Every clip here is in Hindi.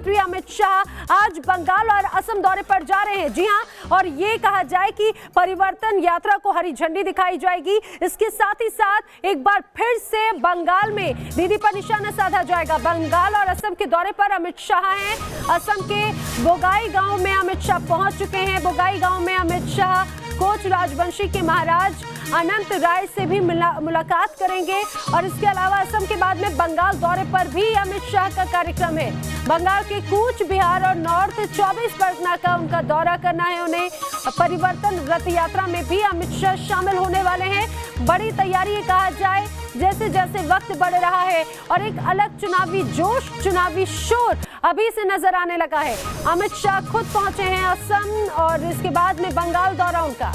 मंत्री अमित शाह आज बंगाल और असम दौरे पर जा रहे हैं। जी हां, और ये कहा जाए कि परिवर्तन यात्रा को हरी झंडी दिखाई जाएगी। इसके साथ ही साथ एक बार फिर से बंगाल में दीदी पर निशाना साधा जाएगा। बंगाल और असम के दौरे पर अमित शाह हैं। असम के बोगाई गांव में अमित शाह पहुंच चुके हैं। बोगाई गांव में अमित शाह कोच राजवंशी के महाराज अनंत राय से भी मुलाकात करेंगे और इसके अलावा असम के बाद में बंगाल दौरे पर भी अमित शाह का कार्यक्रम है। बंगाल के कूच बिहार और नॉर्थ 24 परगना का उनका दौरा करना है उन्हें। परिवर्तन रथ यात्रा में भी अमित शाह शामिल होने वाले हैं। बड़ी तैयारी कहा जाए, जैसे जैसे वक्त बढ़ रहा है और एक अलग चुनावी जोश, चुनावी शोर अभी से नजर आने लगा है। अमित शाह खुद पहुंचे हैं असम और इसके बाद में बंगाल दौरा उनका।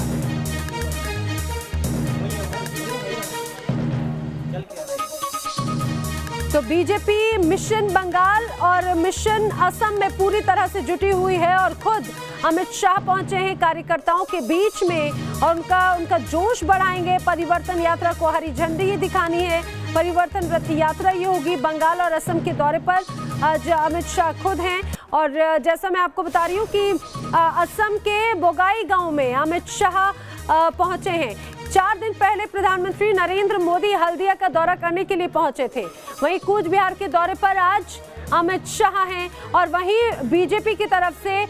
तो बीजेपी मिशन बंगाल और मिशन असम में पूरी तरह से जुटी हुई है और खुद अमित शाह पहुंचे हैं कार्यकर्ताओं के बीच में और उनका जोश बढ़ाएंगे। परिवर्तन यात्रा को हरी झंडी दिखानी है। परिवर्तन रथ यात्रा ये होगी। बंगाल और असम के दौरे पर आज अमित शाह खुद हैं और जैसा मैं आपको बता रही हूँ कि असम के बोगाई गांव में अमित शाह पहुंचे हैं। 4 दिन पहले प्रधानमंत्री नरेंद्र मोदी हल्दिया का दौरा करने के लिए पहुंचे थे। वहीं कूच बिहार के दौरे पर आज अमित शाह हैं और वहीं बीजेपी की तरफ से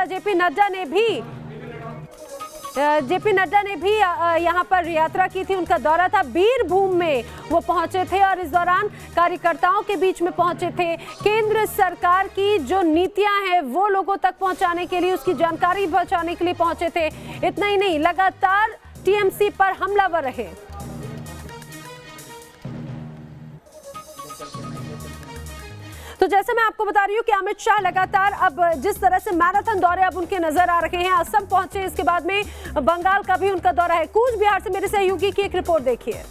जेपी नड्डा ने भी यहां पर यात्रा की थी। उनका दौरा था बीरभूम में, वो पहुंचे थे और इस दौरान कार्यकर्ताओं के बीच में पहुंचे थे। केंद्र सरकार की जो नीतियां हैं वो लोगों तक पहुंचाने के लिए, उसकी जानकारी पहुंचाने के लिए पहुंचे थे। इतना ही नहीं, लगातार टीएमसी पर हमलावर रहे। तो जैसे मैं आपको बता रही हूँ कि अमित शाह लगातार अब जिस तरह से मैराथन दौरे अब उनके नजर आ रहे हैं। असम पहुंचे, इसके बाद में बंगाल का भी उनका दौरा है। कूच बिहार से मेरे सहयोगी की एक रिपोर्ट देखिए।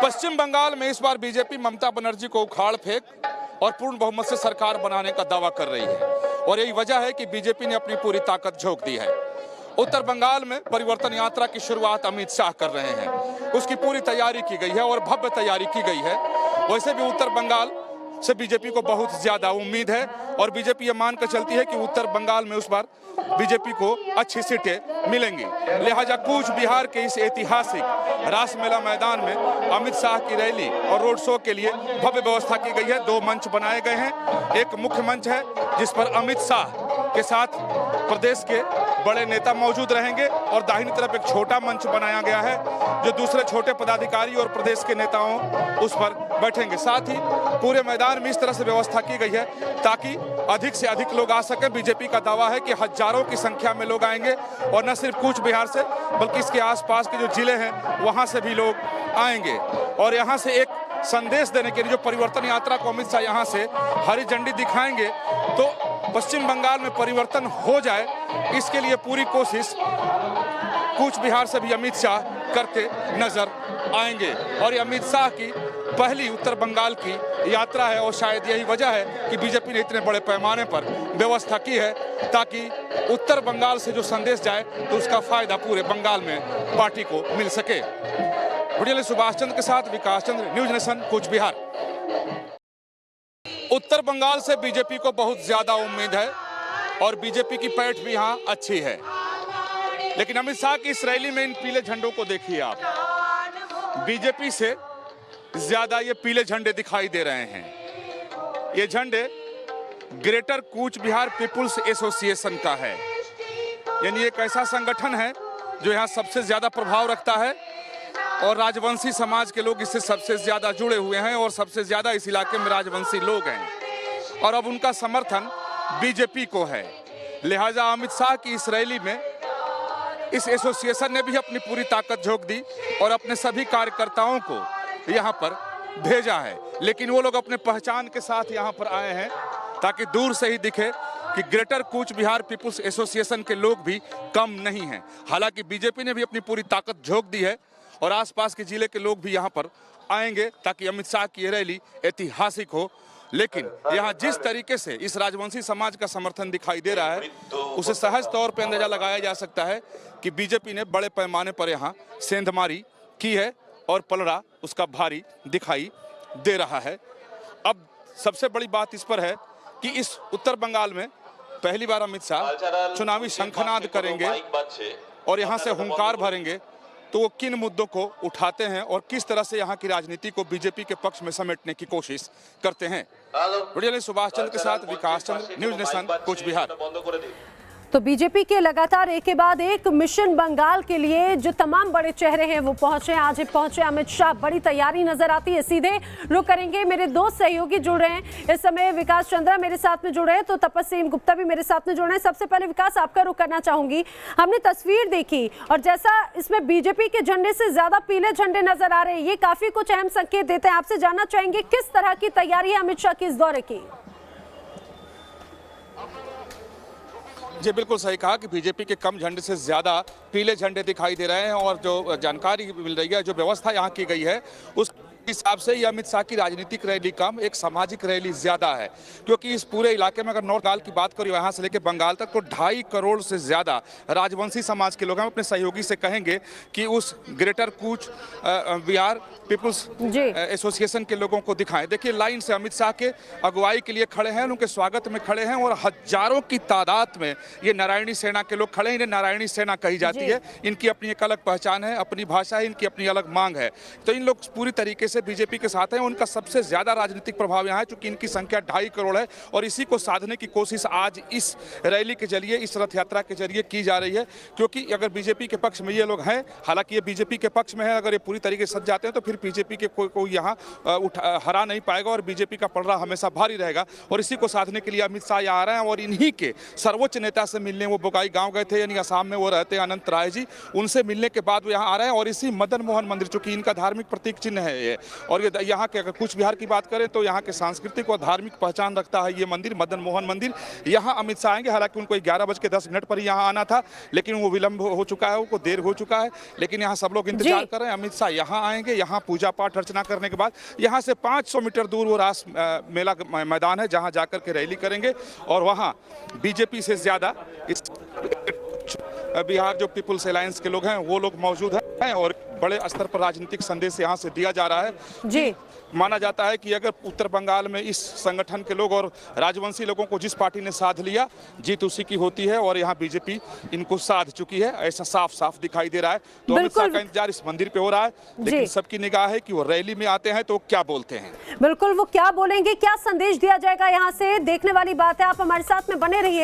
पश्चिम बंगाल में इस बार बीजेपी ममता बनर्जी को उखाड़ फेंक और पूर्ण बहुमत से सरकार बनाने का दावा कर रही है और यही वजह है कि बीजेपी ने अपनी पूरी ताकत झोंक दी है। उत्तर बंगाल में परिवर्तन यात्रा की शुरुआत अमित शाह कर रहे हैं। उसकी पूरी तैयारी की गई है और भव्य तैयारी की गई है। वैसे भी उत्तर बंगाल से बीजेपी को बहुत ज्यादा उम्मीद है और बीजेपी ये मानकर चलती है कि उत्तर बंगाल में उस बार बीजेपी को अच्छी सीटें मिलेंगी। लिहाजा कूच बिहार के इस ऐतिहासिक रासमेला मैदान में अमित शाह की रैली और रोड शो के लिए भव्य व्यवस्था की गई है। 2 मंच बनाए गए हैं। एक मुख्य मंच है जिस पर अमित शाह के साथ प्रदेश के बड़े नेता मौजूद रहेंगे और दाहिनी तरफ एक छोटा मंच बनाया गया है जो दूसरे छोटे पदाधिकारी और प्रदेश के नेताओं उस पर बैठेंगे। साथ ही पूरे मैदान में इस तरह से व्यवस्था की गई है ताकि अधिक से अधिक लोग आ सकें। बीजेपी का दावा है कि हजारों की संख्या में लोग आएंगे और न सिर्फ कूच बिहार से बल्कि इसके आसपास के जो जिले हैं वहां से भी लोग आएंगे और यहां से एक संदेश देने के लिए जो परिवर्तन यात्रा को अमित शाह यहां से हरी झंडी दिखाएंगे तो पश्चिम बंगाल में परिवर्तन हो जाए, इसके लिए पूरी कोशिश कूच बिहार से भी अमित शाह करते नजर आएंगे। और ये अमित शाह की पहली उत्तर बंगाल की यात्रा है और शायद यही वजह है कि बीजेपी ने इतने बड़े पैमाने पर व्यवस्था की है ताकि उत्तर बंगाल से जो संदेश जाए तो उसका फायदा पूरे बंगाल में पार्टी को मिल सके। वीडियो सुभाष चंद्र के साथ विकास चंद्र, न्यूज नेशन, कूच बिहार। उत्तर बंगाल से बीजेपी को बहुत ज्यादा उम्मीद है और बीजेपी की पैठ भी यहाँ अच्छी है, लेकिन अमित शाह की इस रैली में इन पीले झंडों को देखिए आप। बीजेपी से ज्यादा ये पीले झंडे दिखाई दे रहे हैं। ये झंडे greater Cooch Behar people's association का है, यानी एक ऐसा संगठन है जो यहाँ सबसे ज्यादा प्रभाव रखता है और राजवंशी समाज के लोग इससे सबसे ज्यादा जुड़े हुए हैं और सबसे ज्यादा इस इलाके में राजवंशी लोग हैं और अब उनका समर्थन बीजेपी को है। लिहाजा अमित शाह की इस रैली में इस एसोसिएशन ने भी अपनी पूरी ताकत झोंक दी और अपने सभी कार्यकर्ताओं को यहाँ पर भेजा है, लेकिन वो लोग अपने पहचान के साथ यहाँ पर आए हैं ताकि दूर से ही दिखे कि greater Cooch Behar people's association के लोग भी कम नहीं हैं। हालांकि बीजेपी ने भी अपनी पूरी ताकत झोंक दी है और आसपास के जिले के लोग भी यहाँ पर आएंगे ताकि अमित शाह की रैली ऐतिहासिक हो। लेकिन यहाँ जिस तरीके से इस राजवंशी समाज का समर्थन दिखाई दे रहा है उसे सहज तौर पर अंदाजा लगाया जा सकता है कि बीजेपी ने बड़े पैमाने पर यहाँ सेंधमारी की है और पलड़ा उसका भारी दिखाई दे रहा है। अब सबसे बड़ी बात इस पर है कि इस उत्तर बंगाल में पहली बार अमित शाह चुनावी शंखनाद करेंगे और यहाँ से हुंकार भरेंगे, तो वो किन मुद्दों को उठाते हैं और किस तरह से यहाँ की राजनीति को बीजेपी के पक्ष में समेटने की कोशिश करते हैं। वीडियो सुभाष चंद्र के साथ विकास चंद्र, न्यूज नेशन, कूच बिहार। तो बीजेपी के लगातार एक के बाद एक मिशन बंगाल के लिए जो तमाम बड़े चेहरे हैं वो पहुंचे। आज पहुंचे अमित शाह, बड़ी तैयारी नजर आती है। सीधे रुक करेंगे, मेरे दो सहयोगी जुड़ रहे हैं इस समय। विकास चंद्रा मेरे साथ में जुड़े हैं, तो तपस्वी गुप्ता भी मेरे साथ में जुड़ रहे हैं। सबसे पहले विकास, आपका रुख करना चाहूंगी। हमने तस्वीर देखी और जैसा इसमें बीजेपी के झंडे से ज्यादा पीले झंडे नजर आ रहे हैं, ये काफी कुछ अहम संकेत देते हैं। आपसे जानना चाहेंगे किस तरह की तैयारी है अमित शाह की इस दौरे की। जी बिल्कुल सही कहा कि बीजेपी के कम झंडे से ज्यादा पीले झंडे दिखाई दे रहे हैं और जो जानकारी मिल रही है, जो व्यवस्था यहाँ की गई है, उस हिसाब से ये अमित शाह की राजनीतिक रैली कम, एक सामाजिक रैली ज्यादा है। क्योंकि इस पूरे इलाके में अगर नॉर्थ बंगाल की बात करें, यहाँ से लेकर बंगाल तक, तो 2.5 करोड़ से ज्यादा राजवंशी समाज के लोग हैं। अपने सहयोगी से कहेंगे कि उस greater Cooch Behar people's association के लोगों को दिखाएं। देखिए लाइन से अमित शाह के अगुवाई के लिए खड़े हैं, उनके स्वागत में खड़े हैं और हजारों की तादाद में ये नारायणी सेना के लोग खड़े हैं। इन्हें नारायणी सेना कही जाती है, इनकी अपनी एक अलग पहचान है, अपनी भाषा है, इनकी अपनी अलग मांग है। तो इन लोग पूरी तरीके से बीजेपी के साथ हैं। उनका सबसे ज्यादा राजनीतिक प्रभाव यहाँ है, चूंकि इनकी संख्या 2.5 करोड़ है और इसी को साधने की कोशिश आज इस रैली के जरिए, इस रथ यात्रा के जरिए की जा रही है। क्योंकि अगर बीजेपी के पक्ष में ये लोग हैं, हालांकि ये बीजेपी के पक्ष में है, अगर ये पूरी तरीके से सज जाते हैं तो फिर बीजेपी के कोई यहाँ हरा नहीं पाएगा और बीजेपी का पलड़ा हमेशा भारी रहेगा। और इसी को साधने के लिए अमित शाह यहाँ आ रहे हैं और इन्हीं के सर्वोच्च नेता से मिलने वो बोकाई गांव गए थे, यानी असम में वो रहते हैं अनंत राय जी, उनसे मिलने के बाद वो यहाँ आ रहे हैं। और इसी मदन मोहन मंदिर, चूंकि इनका धार्मिक प्रतीक चिन्ह है ये, और ये यहाँ के अगर कूच बिहार की बात करें तो यहाँ के सांस्कृतिक और धार्मिक पहचान रखता है ये मंदिर, मदन मोहन मंदिर। यहाँ अमित शाह आएंगे। हालांकि उनको 11:10 पर ही यहाँ आना था, लेकिन वो विलंब हो चुका है, उनको देर हो चुका है। लेकिन यहाँ सब लोग इंतजार कर रहे हैं। अमित शाह यहाँ आएंगे, यहाँ पूजा पाठ अर्चना करने के बाद यहाँ से 500 मीटर दूर वो रास मेला मैदान है, जहाँ जाकर के रैली करेंगे। और वहाँ बीजेपी से ज्यादा इस बिहार जो पीपुल्स अलायंस के लोग हैं वो लोग मौजूद हैं और बड़े स्तर पर राजनीतिक संदेश यहाँ से दिया जा रहा है। जी माना जाता है कि अगर उत्तर बंगाल में इस संगठन के लोग और राजवंशी लोगों को जिस पार्टी ने साध लिया, जीत उसी की होती है और यहाँ बीजेपी इनको साध चुकी है, ऐसा साफ साफ दिखाई दे रहा है। तो अमित शाह का इंतजार इस मंदिर पे हो रहा है, लेकिन सबकी निगाह है कि वो रैली में आते हैं तो क्या बोलते हैं। बिल्कुल, वो क्या बोलेंगे, क्या संदेश दिया जाएगा, यहाँ से देखने वाली बात है। आप हमारे साथ में बने रहिए।